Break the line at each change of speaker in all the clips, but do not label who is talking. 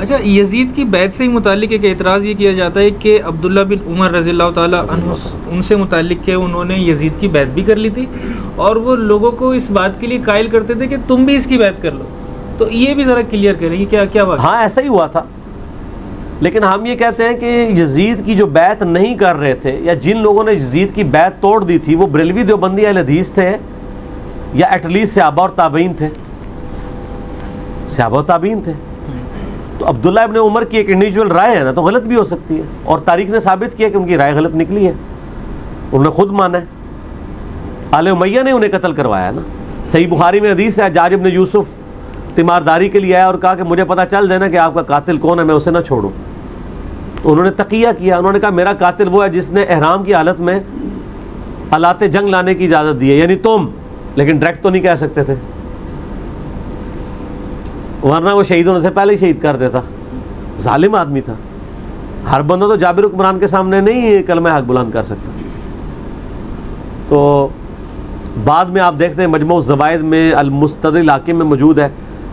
اچھا، یزید کی بیعت سے ہی متعلق ایک اعتراض یہ کیا جاتا ہے کہ عبداللہ بن عمر رضی اللہ تعالیٰ عنہ ان سے متعلق کہ انہوں نے یزید کی بیعت بھی کر لی تھی اور وہ لوگوں کو اس بات کے لیے قائل کرتے تھے کہ تم بھی اس کی بیعت کر لو. تو یہ بھی ذرا کلیئر کریں کہ کیا بات.
ہاں ایسا ہی ہوا تھا، لیکن ہم یہ کہتے ہیں کہ یزید کی جو بیعت نہیں کر رہے تھے یا جن لوگوں نے یزید کی بیعت توڑ دی تھی وہ بریلوی دیوبندی اہل حدیث تھے یا ایٹ لیسٹ صحابہ اور تابعین تھے. صحابہ اور تابعین تھے. تو عبداللہ ابن عمر کی ایک انڈیویجول رائے ہے نا، تو غلط بھی ہو سکتی ہے، اور تاریخ نے ثابت کیا کہ ان کی رائے غلط نکلی ہے، انہوں نے خود مانا ہے. آل امیہ نے انہیں قتل کروایا نا. صحیح بخاری میں حدیث ہے، حجاج ابن یوسف تیمارداری کے لیے آیا اور کہا کہ مجھے پتہ چل جائے نا کہ آپ کا قاتل کون ہے، میں اسے نہ چھوڑوں. تو انہوں نے تقیہ کیا، انہوں نے کہا میرا قاتل وہ ہے جس نے احرام کی حالت میں آلات جنگ لانے کی اجازت دی ہے، یعنی تم، لیکن ڈائریکٹ تو نہیں کہہ سکتے تھے ورنہ وہ شہید ہونے سے پہلے ہی شہید کر دیتا. ظالم آدمی تھا. ہر بندہ تو جابر حکمران کے سامنے نہیں کلمہ حق بلند کر سکتا. تو بعد میں آپ دیکھتے ہیں مجموع الزوائد میں المستدرک الحاکم میں موجود ہے،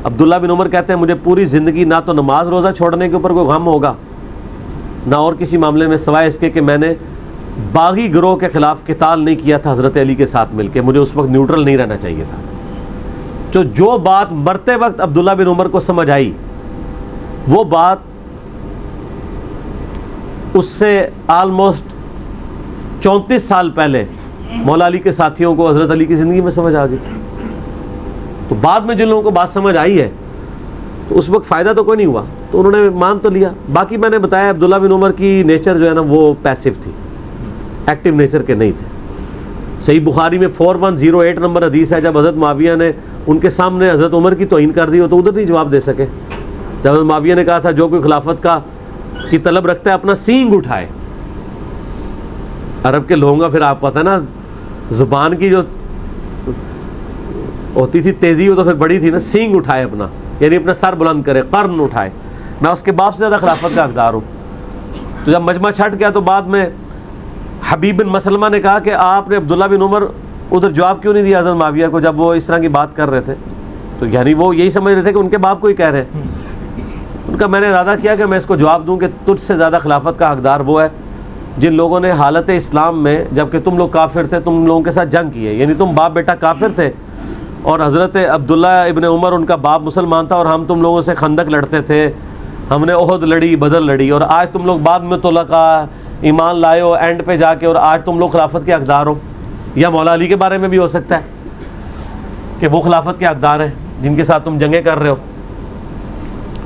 عبداللہ بن عمر کہتے ہیں مجھے پوری زندگی نہ تو نماز روزہ چھوڑنے کے اوپر کوئی غم ہوگا نہ اور کسی معاملے میں، سوائے اس کے کہ میں نے باغی گروہ کے خلاف قتال نہیں کیا تھا حضرت علی کے ساتھ مل کے، مجھے اس وقت نیوٹرل نہیں رہنا چاہیے تھا. جو بات مرتے وقت عبداللہ بن عمر کو سمجھ آئی، وہ بات اس سے آلموسٹ 34 سال پہلے مولا علی کے ساتھیوں کو حضرت علی کی زندگی میں سمجھ آ گئی تھی. تو بعد میں جن لوگوں کو بات سمجھ آئی ہے تو اس وقت فائدہ تو کوئی نہیں ہوا، تو انہوں نے مان تو لیا. باقی میں نے بتایا عبداللہ بن عمر کی نیچر جو ہے نا وہ پیسو تھی، ایکٹیو نیچر کے نہیں تھے. صحیح بخاری میں 4108 نمبر حدیث ہے، جب حضرت معاویہ نے ان کے سامنے حضرت عمر کی توہین کر دی ہو تو ادھر نہیں جواب دے سکے. جب حضرت معاویہ نے کہا تھا جو کوئی خلافت کی طلب رکھتا ہے اپنا سینگ اٹھائے. عرب کے لوگوں کا پھر آپ پتہ نا زبان کی جو ہوتی تھی تیزی، وہ تو پھر بڑی تھی نا. سینگ اٹھائے اپنا، یعنی اپنا سر بلند کرے، قرن اٹھائے، میں اس کے باپ سے زیادہ خلافت کا حقدار ہوں. تو جب مجمع چھٹ گیا تو بعد میں حبیب بن مسلمہ نے کہا کہ آپ نے عبداللہ بن عمر ادھر جواب کیوں نہیں دیا حضرت معاویہ کو جب وہ اس طرح کی بات کر رہے تھے. تو یعنی وہ یہی سمجھ رہے تھے کہ ان کے باپ کو ہی کہہ رہے ہیں. ان کا میں نے ارادہ کیا کہ میں اس کو جواب دوں کہ تجھ سے زیادہ خلافت کا حقدار وہ ہے جن لوگوں نے حالت اسلام میں جبکہ تم لوگ کافر تھے تم لوگوں کے ساتھ جنگ کی ہے. یعنی تم باپ بیٹا کافر تھے اور حضرت عبداللہ ابن عمر ان کا باپ مسلمان تھا اور ہم تم لوگوں سے خندق لڑتے تھے، ہم نے احد لڑی، بدر لڑی، اور آج تم لوگ بعد میں طلقا ایمان لائے ہو اینڈ پہ جا کے اور آج تم لوگ خلافت کے حقدار ہو. یا مولا علی کے بارے میں بھی ہو سکتا ہے کہ وہ خلافت کے حقدار ہیں جن کے ساتھ تم جنگیں کر رہے ہو.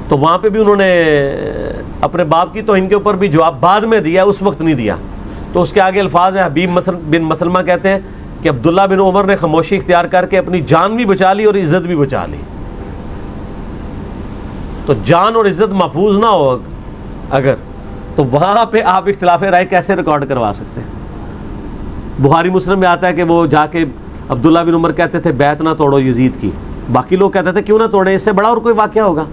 تو وہاں پہ بھی انہوں نے اپنے باپ کی توہین کے اوپر بھی جواب بعد میں دیا، اس وقت نہیں دیا. تو اس کے آگے الفاظ ہیں، حبیب بن مسلمہ کہتے ہیں کہ عبداللہ بن عمر نے خاموشی اختیار کر کے اپنی جان بھی بچا لی اور عزت بھی بچا لی. تو جان اور عزت محفوظ نہ ہو اگر، تو وہاں پہ آپ اختلاف رائے کیسے ریکارڈ کروا سکتے ہیں؟ بخاری مسلم میں آتا ہے کہ وہ جا کے عبداللہ بن عمر کہتے تھے بیعت نہ توڑو یزید کی. باقی لوگ کہتے تھے کیوں نہ توڑیں، اس سے بڑا اور کوئی واقعہ ہوگا.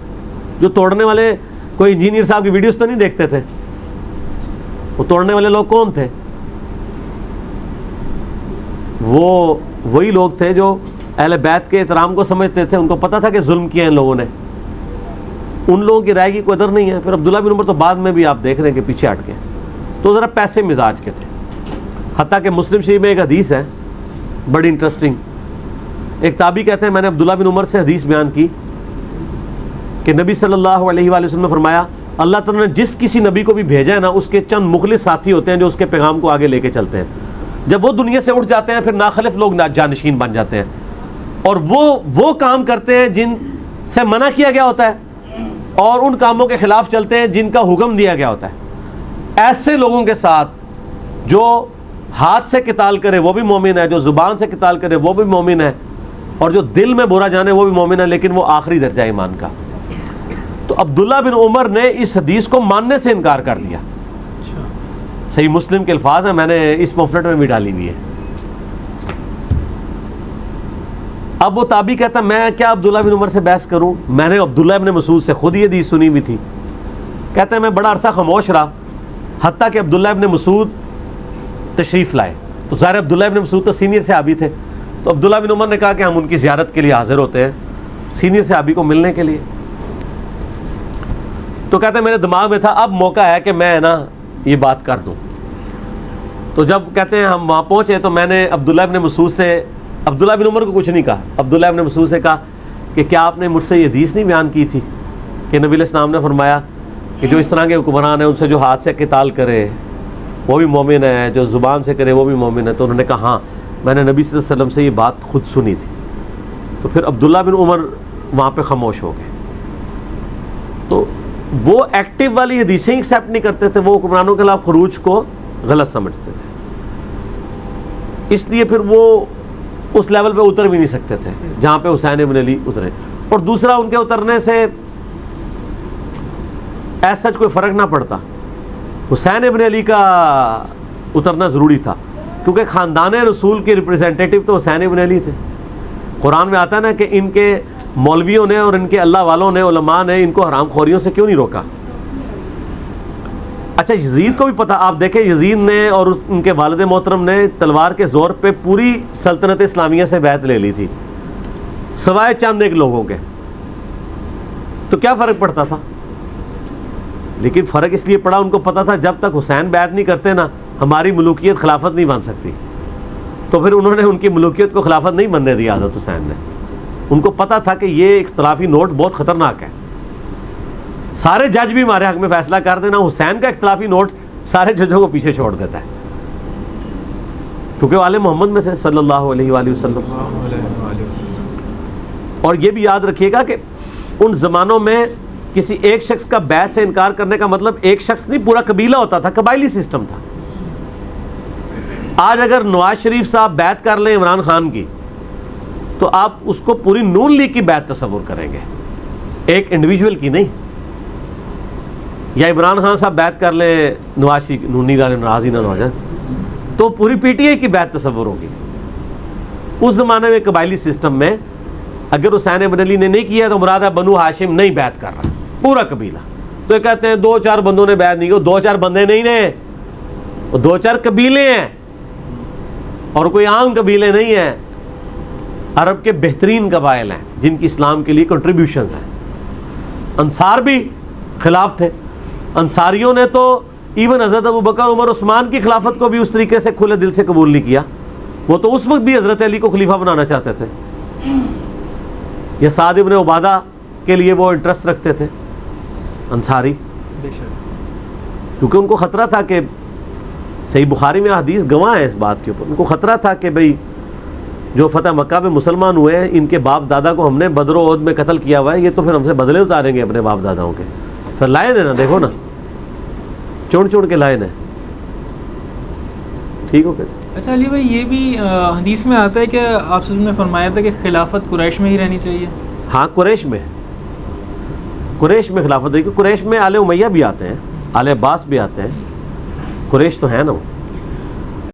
جو توڑنے والے کوئی انجینئر صاحب کی ویڈیوز تو نہیں دیکھتے تھے، وہ توڑنے والے لوگ کون تھے؟ وہ وہی لوگ تھے جو اہل بیت کے احترام کو سمجھتے تھے، ان کو پتہ تھا کہ ظلم کیا ان لوگوں نے. ان لوگوں کی رائے کی قدر نہیں ہے. پھر عبداللہ بن عمر تو بعد میں بھی آپ دیکھ رہے ہیں کہ پیچھے ہٹ گئے، تو ذرا پیسے مزاج کے تھے. حتیٰ کہ مسلم شریف میں ایک حدیث ہے بڑی انٹرسٹنگ. ایک تابعی کہتے ہیں میں نے عبداللہ بن عمر سے حدیث بیان کی کہ نبی صلی اللہ علیہ وآلہ وسلم نے فرمایا اللہ تعالیٰ نے جس کسی نبی کو بھی بھیجا ہے نا اس کے چند مخلص ساتھی ہوتے ہیں جو اس کے پیغام کو آگے لے کے چلتے ہیں. جب وہ دنیا سے اٹھ جاتے ہیں پھر ناخلف لوگ جانشین بن جاتے ہیں اور وہ کام کرتے ہیں جن سے منع کیا گیا ہوتا ہے اور ان کاموں کے خلاف چلتے ہیں جن کا حکم دیا گیا ہوتا ہے. ایسے لوگوں کے ساتھ جو ہاتھ سے قتال کرے وہ بھی مومن ہے، جو زبان سے قتال کرے وہ بھی مومن ہے، اور جو دل میں برا جانے وہ بھی مومن ہے، لیکن وہ آخری درجہ ایمان کا. تو عبداللہ بن عمر نے اس حدیث کو ماننے سے انکار کر دیا. صحیح مسلم کے الفاظ ہیں، میں نے اس پمفلٹ میں بھی ڈالی ہوئی ہے. اب وہ تابعی کہتا میں کیا عبداللہ بن عمر سے بحث کروں، میں نے عبداللہ ابن مسعود سے خود یہ حدیث سنی ہوئی تھی. کہتے ہیں میں بڑا عرصہ خاموش رہا حتیٰ کہ عبداللہ ابن مسعود تشریف لائے. تو ظاہر عبداللہ ابن مسعود تو سینئر صحابی تھے، تو عبداللہ بن عمر نے کہا کہ ہم ان کی زیارت کے لیے حاضر ہوتے ہیں، سینئر صحابی کو ملنے کے لیے. تو کہتے ہیں میرے دماغ میں تھا اب موقع ہے کہ میں نا یہ بات کر دوں. تو جب کہتے ہیں ہم وہاں پہنچے تو میں نے عبداللہ ابن مسعود سے, عبداللہ بن عمر کو کچھ نہیں کہا, عبداللہ ابن مسعود سے کہا کہ کیا آپ نے مجھ سے یہ حدیث نہیں بیان کی تھی کہ نبی علیہ السلام نے فرمایا کہ جو اس طرح کے حکمران ہیں ان سے جو ہاتھ سے قتال کرے وہ بھی مومن ہے, جو زبان سے کرے وہ بھی مومن ہے. تو انہوں نے کہا ہاں میں نے نبی صلی اللہ علیہ وسلم سے یہ بات خود سنی تھی. تو پھر عبداللہ بن عمر وہاں پہ خاموش ہو گئے. تو وہ ایکٹیو والی حدیثیں ایکسیپٹ نہیں کرتے تھے, وہ حکمرانوں کے خلاف خروج کو غلط سمجھتے تھے, اس لیے پھر وہ اس لیول پہ اتر بھی نہیں سکتے تھے جہاں پہ حسین ابن علی اترے. اور دوسرا ان کے اترنے سے ایسا سچ کوئی فرق نہ پڑتا, حسین ابن علی کا اترنا ضروری تھا کیونکہ خاندان رسول کے ریپرزینٹیٹو تو حسین ابن علی تھے. قرآن میں آتا ہے نا کہ ان کے مولویوں نے اور ان کے اللہ والوں نے, علماء نے ان کو حرام خوریوں سے کیوں نہیں روکا. اچھا یزید کو بھی پتا, آپ دیکھیں یزید نے اور ان کے والد محترم نے تلوار کے زور پہ پوری سلطنت اسلامیہ سے بیعت لے لی تھی سوائے چند ایک لوگوں کے. تو کیا فرق پڑتا تھا؟ لیکن فرق اس لیے پڑا ان کو پتا تھا جب تک حسین بیعت نہیں کرتے نا ہماری ملوکیت خلافت نہیں بن سکتی. تو پھر انہوں نے ان کی ملوکیت کو خلافت نہیں بننے دیا حضرت حسین نے. ان کو پتا تھا کہ یہ اختلافی نوٹ بہت خطرناک ہے, سارے جج بھی ہمارے حق میں فیصلہ کر دینا, حسین کا اختلافی نوٹ سارے ججوں کو پیچھے چھوڑ دیتا ہے کیونکہ وہ آل محمد میں سے صلی اللہ علیہ وآلہ وسلم. اور یہ بھی یاد رکھیے گا کہ ان زمانوں میں کسی ایک شخص کا بیعت سے انکار کرنے کا مطلب ایک شخص نہیں پورا قبیلہ ہوتا تھا, قبائلی سسٹم تھا. آج اگر نواز شریف صاحب بیعت کر لیں عمران خان کی تو آپ اس کو پوری نون لیگ کی بیعت تصور کریں گے, ایک انڈیویجول کی نہیں. یا عمران خان صاحب بیعت کر لیں نواز شریف, نونی والے ناراض ہی نہ ہو جائیں, تو پوری پی ٹی آئی کی بیعت تصور ہوگی. اس زمانے میں قبائلی سسٹم میں اگر حسین ابن علی نے نہیں کیا تو مراد ہے بنو ہاشم نہیں بیعت کر رہا پورا قبیلہ. تو یہ کہتے ہیں 2-4 بندوں نے بیعت نہیں کی, 2-4 بندے نہیں ہیں, وہ 2-4 قبیلے ہیں اور کوئی عام قبیلے نہیں ہیں. عرب کے بہترین قبائل ہیں جن کی اسلام کے لیے کنٹریبیوشنز ہیں. انصار بھی خلاف تھے, انصاریوں نے تو ایون حضرت ابوبکر عمر عثمان کی خلافت کو بھی اس طریقے سے کھلے دل سے قبول نہیں کیا. وہ تو اس وقت بھی حضرت علی کو خلیفہ بنانا چاہتے تھے, یا سعد ابن عبادہ کے لیے وہ انٹرسٹ رکھتے تھے انصاری, کیونکہ ان کو خطرہ تھا کہ صحیح بخاری میں حدیث گواہ ہے اس بات کے اوپر, ان کو خطرہ تھا کہ بھئی جو فتح مکہ میں مسلمان ہوئے ہیں ان کے باپ دادا کو ہم نے بدر و احد میں قتل کیا ہوا ہے, یہ تو پھر ہم سے بدلے اتاریں گے اپنے باپ داداؤں کے. پھر لائن ہے نا, دیکھو نا چوڑ کے لائن ہے. ٹھیک ہو گیا.
اچھا علی بھائی, یہ بھی حدیث میں آتا ہے کہ آپ سے نے فرمایا تھا کہ خلافت قریش میں ہی رہنی چاہیے.
ہاں قریش میں خلافت ہے, قریش میں آل امیہ بھی آتے ہیں, آل عباس بھی آتے ہیں, قریش تو ہے نا وہ.